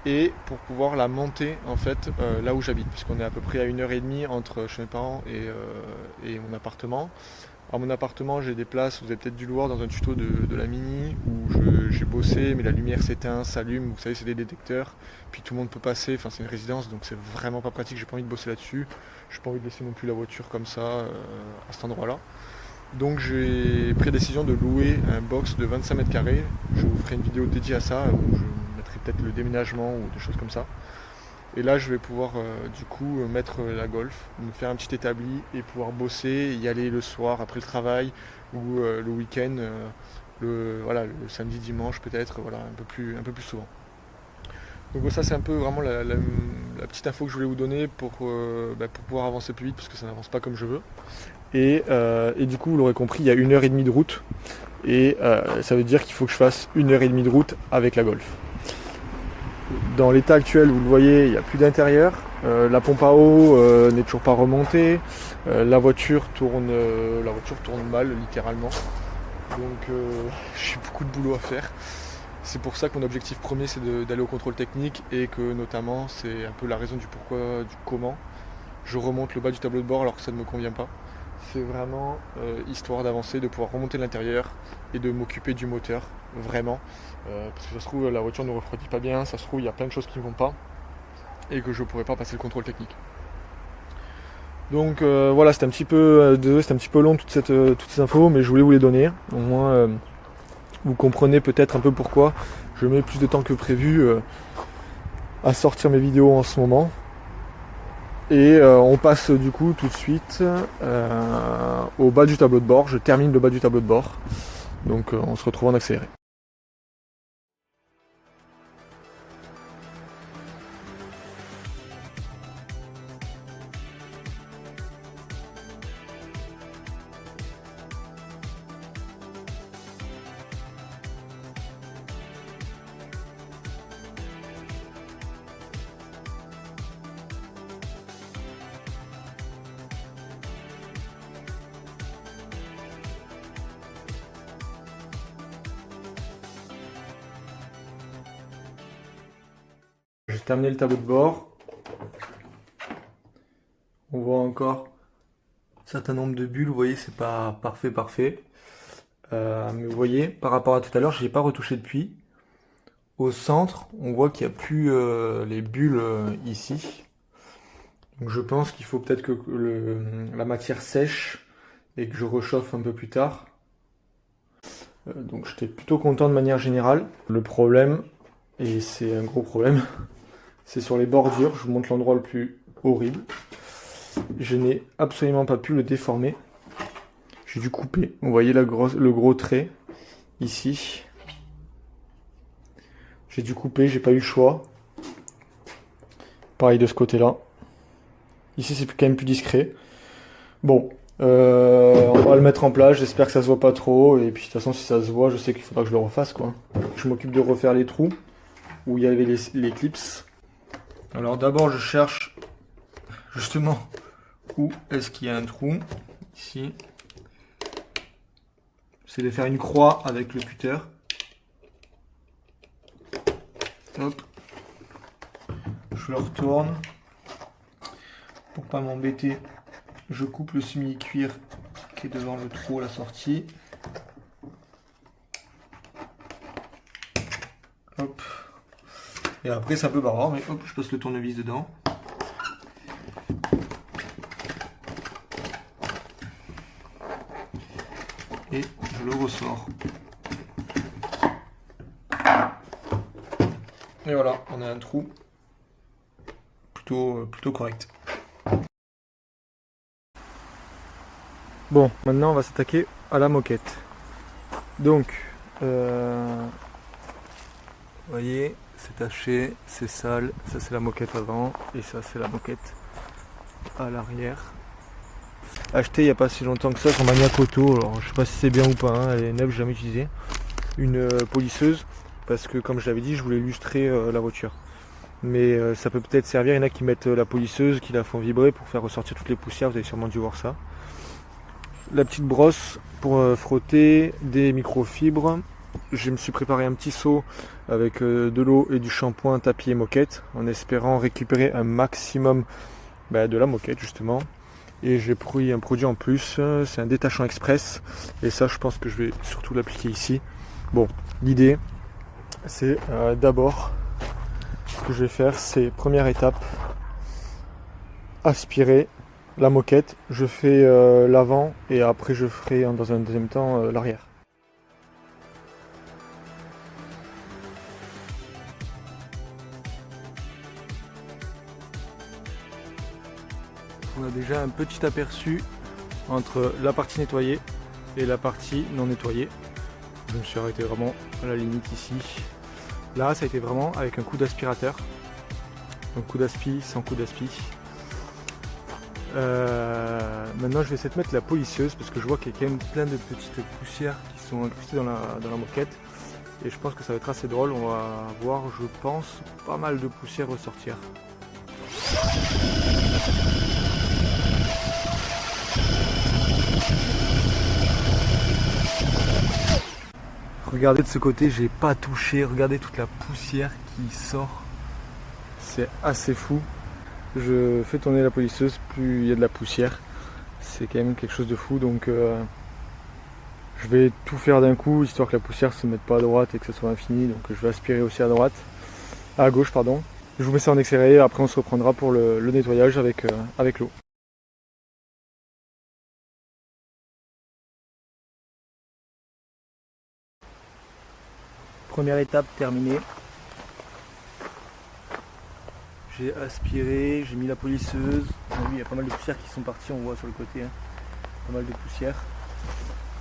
et pour pouvoir la monter en fait là où j'habite, puisqu'on est à peu près à 1h30 entre chez mes parents et mon appartement. À mon appartement, j'ai des places, vous avez peut-être dû le voir dans un tuto de la Mini, où j'ai bossé, mais la lumière s'éteint, s'allume, vous savez, c'est des détecteurs, puis tout le monde peut passer, enfin c'est une résidence, donc c'est vraiment pas pratique, j'ai pas envie de bosser là-dessus, j'ai pas envie de laisser non plus la voiture comme ça, à cet endroit-là. Donc j'ai pris la décision de louer un box de 25 mètres carrés, je vous ferai une vidéo dédiée à ça, où je mettrai peut-être le déménagement ou des choses comme ça. Et là, je vais pouvoir du coup mettre la Golf, me faire un petit établi et pouvoir bosser, y aller le soir après le travail ou le week-end, le samedi, dimanche peut-être, voilà, un peu plus souvent. Donc ça, c'est un peu vraiment la petite info que je voulais vous donner pour pouvoir avancer plus vite parce que ça n'avance pas comme je veux. Et du coup, vous l'aurez compris, il y a 1h30 de route. Et ça veut dire qu'il faut que je fasse 1h30 de route avec la Golf. Dans l'état actuel, vous le voyez, il n'y a plus d'intérieur. La pompe à eau n'est toujours pas remontée. La voiture tourne mal, littéralement. Donc j'ai beaucoup de boulot à faire. C'est pour ça que mon objectif premier, c'est d'aller au contrôle technique et que notamment, c'est un peu la raison du pourquoi, du comment je remonte le bas du tableau de bord alors que ça ne me convient pas. C'est vraiment histoire d'avancer, de pouvoir remonter l'intérieur et de m'occuper du moteur, vraiment. Parce que ça se trouve, la voiture ne refroidit pas bien, ça se trouve, il y a plein de choses qui ne vont pas et que je ne pourrais pas passer le contrôle technique. Donc voilà, c'était un petit peu long toutes ces infos, mais je voulais vous les donner. Au moins, vous comprenez peut-être un peu pourquoi je mets plus de temps que prévu à sortir mes vidéos en ce moment. Et on passe du coup tout de suite au bas du tableau de bord. Je termine le bas du tableau de bord. Donc on se retrouve en accéléré. J'ai terminé le tableau de bord. On voit encore un certain nombre de bulles. Vous voyez, c'est pas parfait. Mais vous voyez, par rapport à tout à l'heure, je n'ai pas retouché depuis. Au centre, on voit qu'il n'y a plus les bulles ici. Donc je pense qu'il faut peut-être que la matière sèche et que je rechauffe un peu plus tard. Donc j'étais plutôt content de manière générale. Le problème, et c'est un gros problème, c'est sur les bordures. Je vous montre l'endroit le plus horrible. Je n'ai absolument pas pu le déformer. J'ai dû couper. Vous voyez le gros trait ici. J'ai dû couper, j'ai pas eu le choix. Pareil de ce côté-là. Ici c'est quand même plus discret. Bon, on va le mettre en place, j'espère que ça se voit pas trop. Et puis de toute façon si ça se voit, je sais qu'il faudra que je le refasse quoi. Je m'occupe de refaire les trous où il y avait les clips. Alors d'abord je cherche justement où est-ce qu'il y a un trou. Ici. J'essaie de faire une croix avec le cutter. Hop. Je le retourne. Pour pas m'embêter, je coupe le semi-cuir qui est devant le trou à la sortie. Hop. Et après c'est un peu barbare, mais hop, je passe le tournevis dedans. Et je le ressors. Et voilà, on a un trou plutôt correct. Bon, maintenant on va s'attaquer à la moquette. Donc, vous voyez, c'est taché, c'est sale, ça c'est la moquette avant, et ça c'est la moquette à l'arrière. Acheté il n'y a pas si longtemps que ça sur Maniac Auto, alors je sais pas si c'est bien ou pas, hein, elle est neuve, j'ai jamais utilisé. Une polisseuse, parce que comme je l'avais dit, je voulais illustrer la voiture. Mais ça peut peut-être servir, il y en a qui mettent la polisseuse, qui la font vibrer pour faire ressortir toutes les poussières, vous avez sûrement dû voir ça. La petite brosse pour frotter, des microfibres. Je me suis préparé un petit seau avec de l'eau et du shampoing tapis et moquette, en espérant récupérer un maximum de la moquette justement. Et j'ai pris un produit en plus, c'est un détachant express, et ça je pense que je vais surtout l'appliquer ici. Bon, l'idée c'est d'abord, ce que je vais faire, c'est première étape, aspirer la moquette. Je fais l'avant et après je ferai dans un deuxième temps l'arrière. On a déjà un petit aperçu entre la partie nettoyée et la partie non nettoyée. Je me suis arrêté vraiment à la limite ici. Là, ça a été vraiment avec un coup d'aspirateur. Donc coup d'aspi, sans coup d'aspi. Maintenant je vais essayer de mettre la polisseuse parce que je vois qu'il y a quand même plein de petites poussières qui sont incrustées dans la moquette. Et je pense que ça va être assez drôle, on va voir, je pense, pas mal de poussière ressortir. Regardez de ce côté, j'ai pas touché, regardez toute la poussière qui sort. C'est assez fou. Je fais tourner la polisseuse, plus il y a de la poussière. C'est quand même quelque chose de fou, donc je vais tout faire d'un coup, histoire que la poussière se mette pas à droite et que ce soit infini. Donc je vais aspirer aussi à gauche pardon. Je vous mets ça en accéléré, après on se reprendra pour le nettoyage avec l'eau. Première étape terminée. J'ai aspiré, j'ai mis la polisseuse. Oui, il y a pas mal de poussières qui sont parties, on voit sur le côté. Hein. Pas mal de poussière.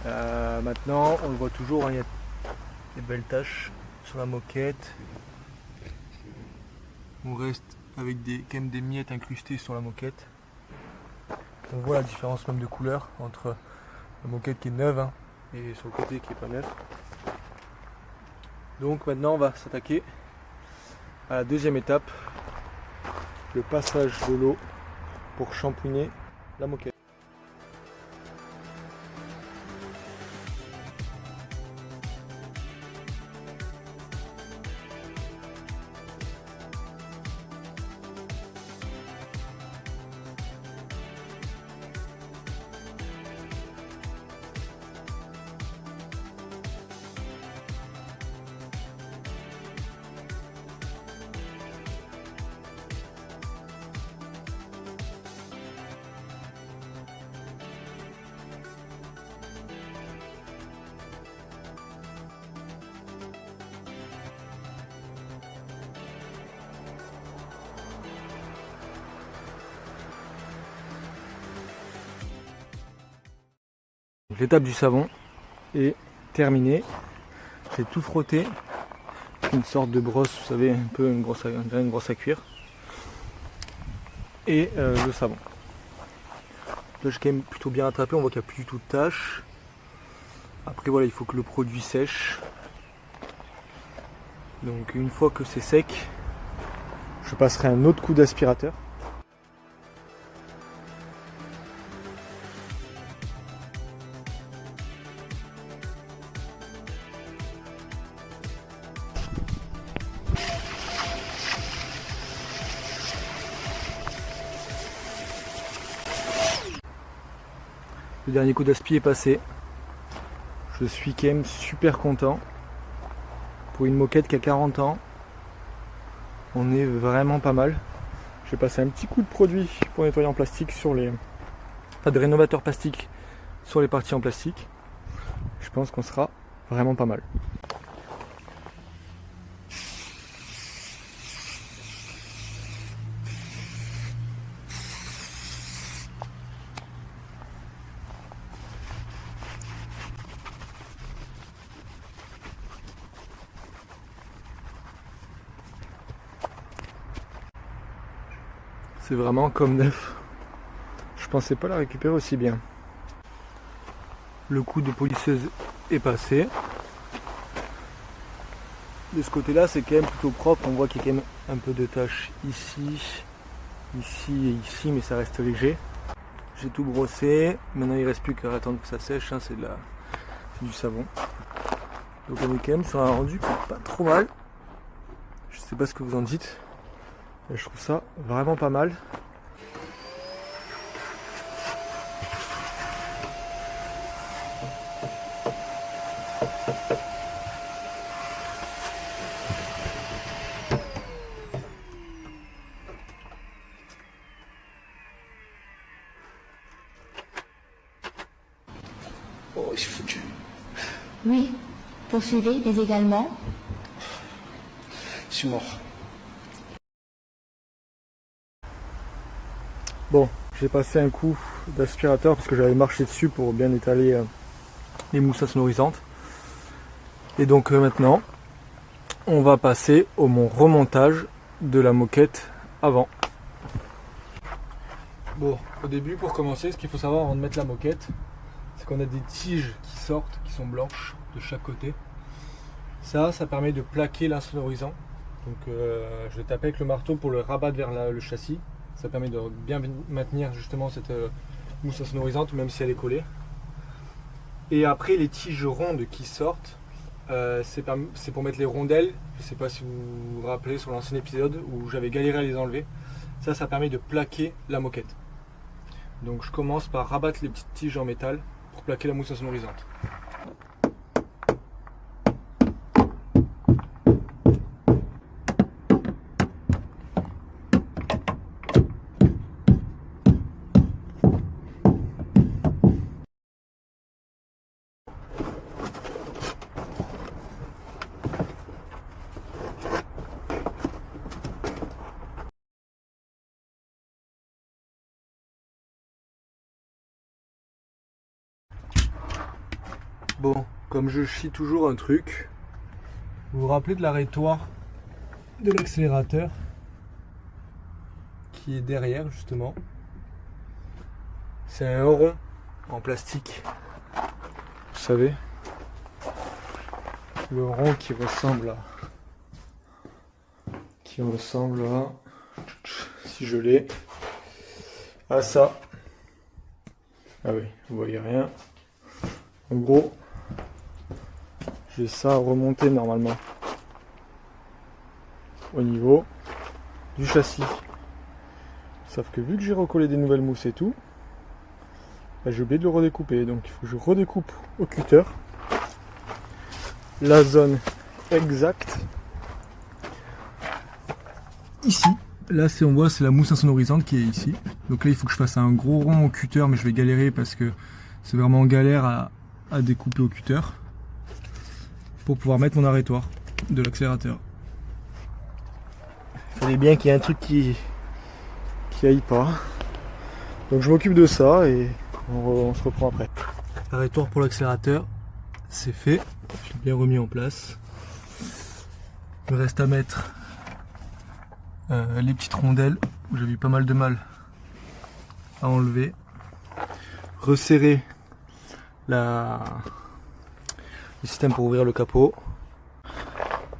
Maintenant, on le voit toujours, hein, il y a des belles taches sur la moquette. On reste avec quand même des miettes incrustées sur la moquette. On voit la différence même de couleur entre la moquette qui est neuve hein, et sur le côté qui est pas neuve. Donc maintenant on va s'attaquer à la deuxième étape, le passage de l'eau pour shampouiner la moquette. L'étape du savon est terminée. J'ai tout frotté. Une sorte de brosse, vous savez, un peu une brosse à cuire. Et le savon. Là j'ai quand même plutôt bien rattrapé, on voit qu'il n'y a plus du tout de tâches. Après voilà, il faut que le produit sèche. Donc une fois que c'est sec, je passerai un autre coup d'aspirateur. Le dernier coup d'aspi est passé. Je suis quand même super content. Pour une moquette qui a 40 ans, on est vraiment pas mal. J'ai passé un petit coup de produit pour nettoyer en plastique sur les... Enfin, de rénovateur plastique sur les parties en plastique. Je pense qu'on sera vraiment pas mal. C'est vraiment comme neuf. Je pensais pas la récupérer aussi bien. Le coup de polisseuse est passé. De ce côté là c'est quand même plutôt propre. On voit qu'il y a quand même un peu de taches ici, ici et ici, mais ça reste léger. J'ai tout brossé. Maintenant il reste plus qu'à attendre que ça sèche. Hein. C'est du savon. Donc on est quand même sur un rendu qui est pas trop mal. Je sais pas ce que vous en dites. Et je trouve ça vraiment pas mal. Oh, je suis foutu. Oui, poursuivez, mais également. Je suis mort. Bon, j'ai passé un coup d'aspirateur parce que j'avais marché dessus pour bien étaler les mousses nourrissantes. Et donc maintenant, on va passer au remontage de la moquette avant. Bon, au début, pour commencer, ce qu'il faut savoir avant de mettre la moquette, c'est qu'on a des tiges qui sortent, qui sont blanches de chaque côté. Ça permet de plaquer l'insonorisant. Donc je vais taper avec le marteau pour le rabattre vers le châssis. Ça permet de bien maintenir justement cette mousse insonorisante, même si elle est collée. Et après, les tiges rondes qui sortent, c'est pour mettre les rondelles. Je ne sais pas si vous vous rappelez sur l'ancien épisode où j'avais galéré à les enlever. Ça permet de plaquer la moquette. Donc je commence par rabattre les petites tiges en métal pour plaquer la mousse insonorisante. Bon, comme je chie toujours un truc, vous vous rappelez de l'arrêtoir de l'accélérateur qui est derrière justement. C'est un rond en plastique. Vous savez, le rond qui ressemble à, si je l'ai, à ça. Ah oui, vous voyez rien. En gros, j'ai ça remonté normalement au niveau du châssis. Sauf que vu que j'ai recollé des nouvelles mousses et tout, bah, j'ai oublié de le redécouper. Donc il faut que je redécoupe au cutter la zone exacte. Ici, là on voit c'est la mousse insonorisante qui est ici. Donc là il faut que je fasse un gros rond au cutter, mais je vais galérer parce que c'est vraiment galère à découper au cutter pour pouvoir mettre mon arrêtoir de l'accélérateur. Il fallait bien qu'il y ait un truc qui aille pas. Donc je m'occupe de ça et on se reprend après. L'arrêtoir pour l'accélérateur, c'est fait. Je l'ai bien remis en place. Il me reste à mettre les petites rondelles où j'ai eu pas mal de mal à enlever. Resserrer le système pour ouvrir le capot.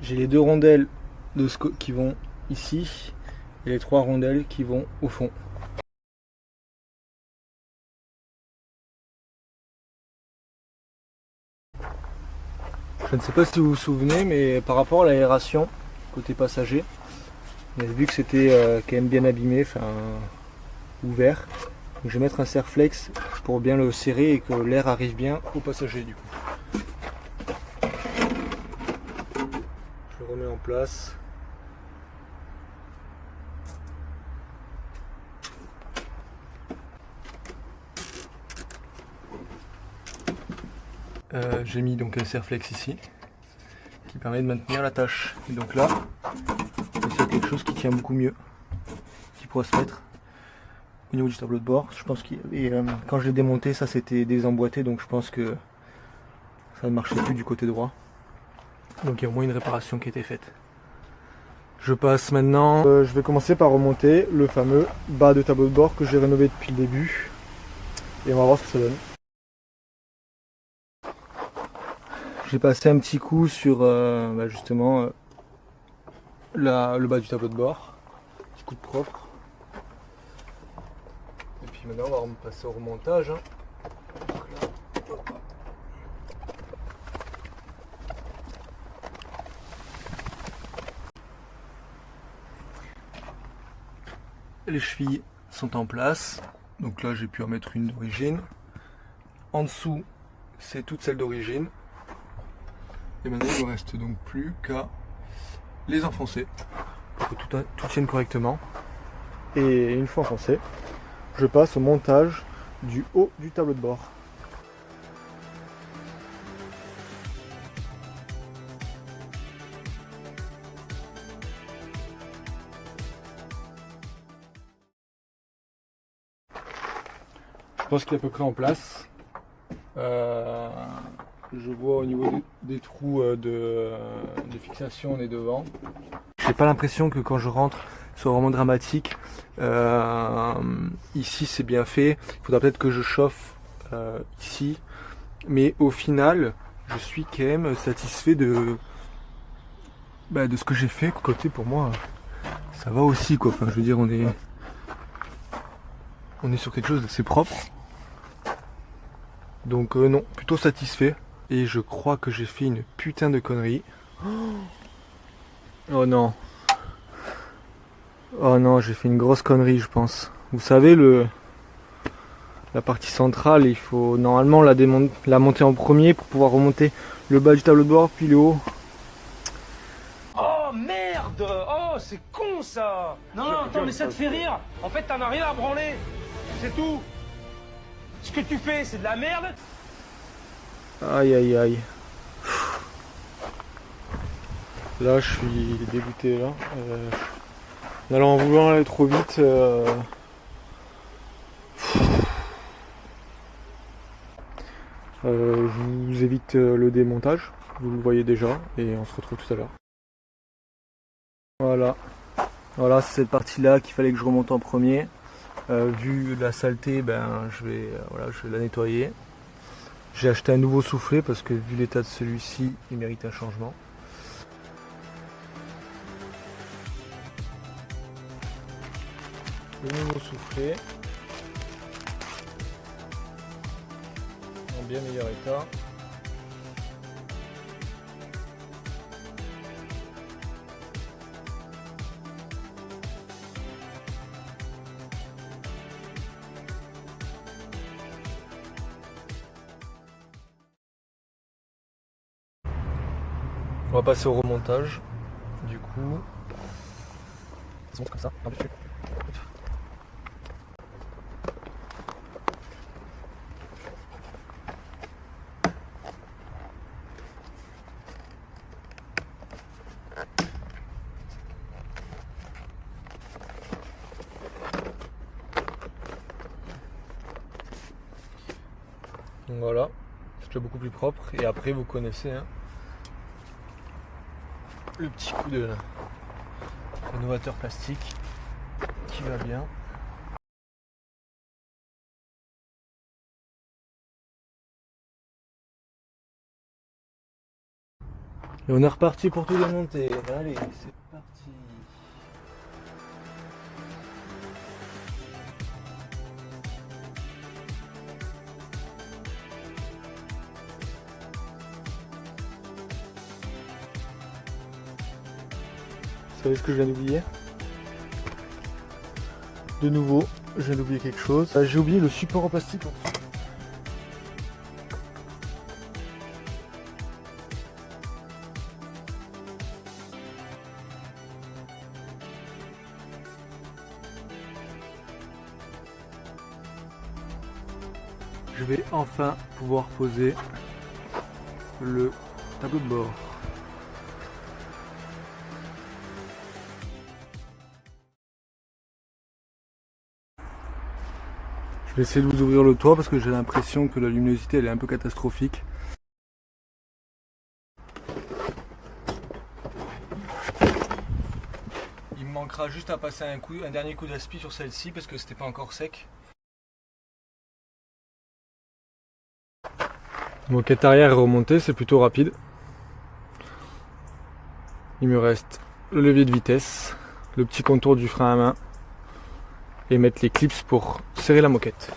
J'ai les deux rondelles qui vont ici et les trois rondelles qui vont au fond. Je ne sais pas si vous vous souvenez, mais par rapport à l'aération côté passager, on avait vu que c'était quand même bien abîmé, enfin ouvert. Donc je vais mettre un serre-flex pour bien le serrer et que l'air arrive bien au passager du coup. Je le remets en place. J'ai mis donc un serre-flex ici qui permet de maintenir la tâche. Et donc là, c'est quelque chose qui tient beaucoup mieux, qui pourra se mettre au niveau du tableau de bord. Je pense quand je l'ai démonté, ça c'était désemboîté, donc je pense que ça ne marchait plus du côté droit. Donc il y a au moins une réparation qui a été faite. Je passe maintenant, je vais commencer par remonter le fameux bas de tableau de bord que j'ai rénové depuis le début. Et on va voir ce que ça donne. J'ai passé un petit coup sur justement le bas du tableau de bord. Petit coup de propre. Et puis maintenant on va passer au remontage. Les chevilles sont en place. Donc là j'ai pu en mettre une d'origine. En dessous c'est toutes celles d'origine. Et maintenant il ne me reste donc plus qu'à les enfoncer pour que tout tienne correctement. Et une fois enfoncé, je passe au montage du haut du tableau de bord. Je pense qu'il est à peu près en place. Je vois au niveau des trous de fixation, on est devant. J'ai pas l'impression que quand je rentre, soit vraiment dramatique. Ici c'est bien fait, il faudra peut-être que je chauffe ici, mais au final je suis quand même satisfait de ce que j'ai fait. Côté pour moi ça va aussi quoi, enfin je veux dire on est sur quelque chose d'assez propre, donc non, plutôt satisfait. Et je crois que j'ai fait une putain de connerie. Oh non. Oh non, j'ai fait une grosse connerie je pense. Vous savez la partie centrale, il faut normalement la monter en premier pour pouvoir remonter le bas du tableau de bord puis le haut. Oh merde! Oh c'est con ça! Non, attends, mais ça te fait rire! En fait, t'en as rien à branler! C'est tout! Ce que tu fais, c'est de la merde! Aïe aïe aïe. Là je suis dégoûté là. En allant en voulant aller trop vite. Je vous évite le démontage, vous le voyez déjà, et on se retrouve tout à l'heure. Voilà, c'est cette partie-là qu'il fallait que je remonte en premier. Vu la saleté, je vais la nettoyer. J'ai acheté un nouveau soufflet parce que vu l'état de celui-ci, il mérite un changement. Le nouveau soufflet, en bien meilleur état. On va passer au remontage. Du coup, ça se monte comme ça, par-dessus. Donc voilà, c'est déjà beaucoup plus propre. Et après, vous connaissez le petit coup de rénovateur plastique qui va bien. Et on est reparti pour tout démonter. Allez, c'est parti. Vous savez ce que je viens d'oublier? De nouveau, je viens d'oublier quelque chose. J'ai oublié le support en plastique. Je vais enfin pouvoir poser le tableau de bord. Je vais essayer de vous ouvrir le toit parce que j'ai l'impression que la luminosité elle est un peu catastrophique. Il me manquera juste à passer un dernier coup d'aspi sur celle-ci parce que c'était pas encore sec. Moquette arrière est remontée, c'est plutôt rapide. Il me reste le levier de vitesse, le petit contour du frein à main et mettre les clips pour serrer la moquette.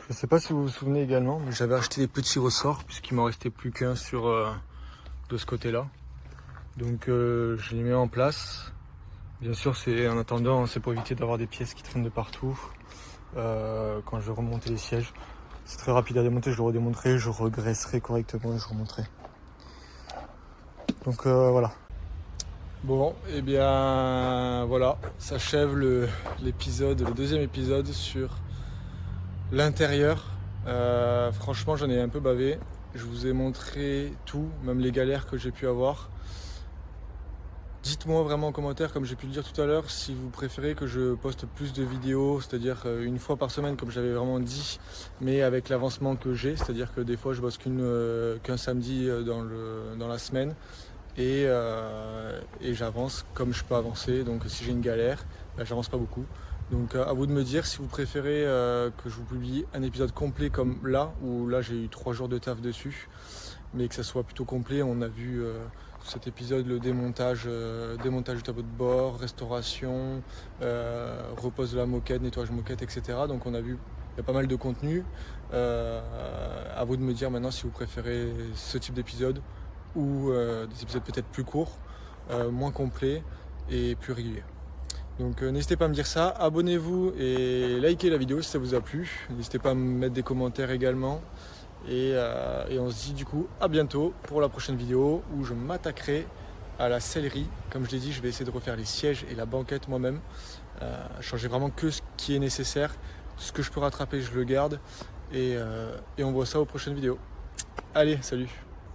Je ne sais pas si vous vous souvenez également, mais j'avais acheté des petits ressorts puisqu'il m'en restait plus qu'un de ce côté-là. Donc je les mets en place. Bien sûr, c'est en attendant, c'est pour éviter d'avoir des pièces qui traînent de partout quand je vais remonter les sièges. C'est très rapide à démonter, je le redémonterai, je regraisserai correctement et je remonterai. Donc voilà. Bon, et bien voilà, s'achève l'épisode, le deuxième épisode sur l'intérieur. Franchement, j'en ai un peu bavé. Je vous ai montré tout, même les galères que j'ai pu avoir. Dites-moi vraiment en commentaire, comme j'ai pu le dire tout à l'heure, si vous préférez que je poste plus de vidéos, c'est-à-dire une fois par semaine comme j'avais vraiment dit, mais avec l'avancement que j'ai, c'est-à-dire que des fois je bosse qu'un samedi dans la semaine et j'avance comme je peux avancer, donc si j'ai une galère, j'avance pas beaucoup. Donc à vous de me dire si vous préférez que je vous publie un épisode complet comme là, où là j'ai eu 3 jours de taf dessus, mais que ça soit plutôt complet. On a vu cet épisode, le démontage du tableau de bord, restauration, repose de la moquette, nettoyage moquette, etc. Donc on a vu, il y a pas mal de contenu. À vous de me dire maintenant si vous préférez ce type d'épisode ou des épisodes peut-être plus courts, moins complets et plus réguliers. Donc n'hésitez pas à me dire ça, abonnez-vous et likez la vidéo si ça vous a plu. N'hésitez pas à me mettre des commentaires également. Et on se dit du coup à bientôt pour la prochaine vidéo où je m'attaquerai à la sellerie. Comme je l'ai dit, je vais essayer de refaire les sièges et la banquette moi-même. Changer vraiment que ce qui est nécessaire. Ce que je peux rattraper, je le garde. Et on voit ça aux prochaines vidéos. Allez, salut!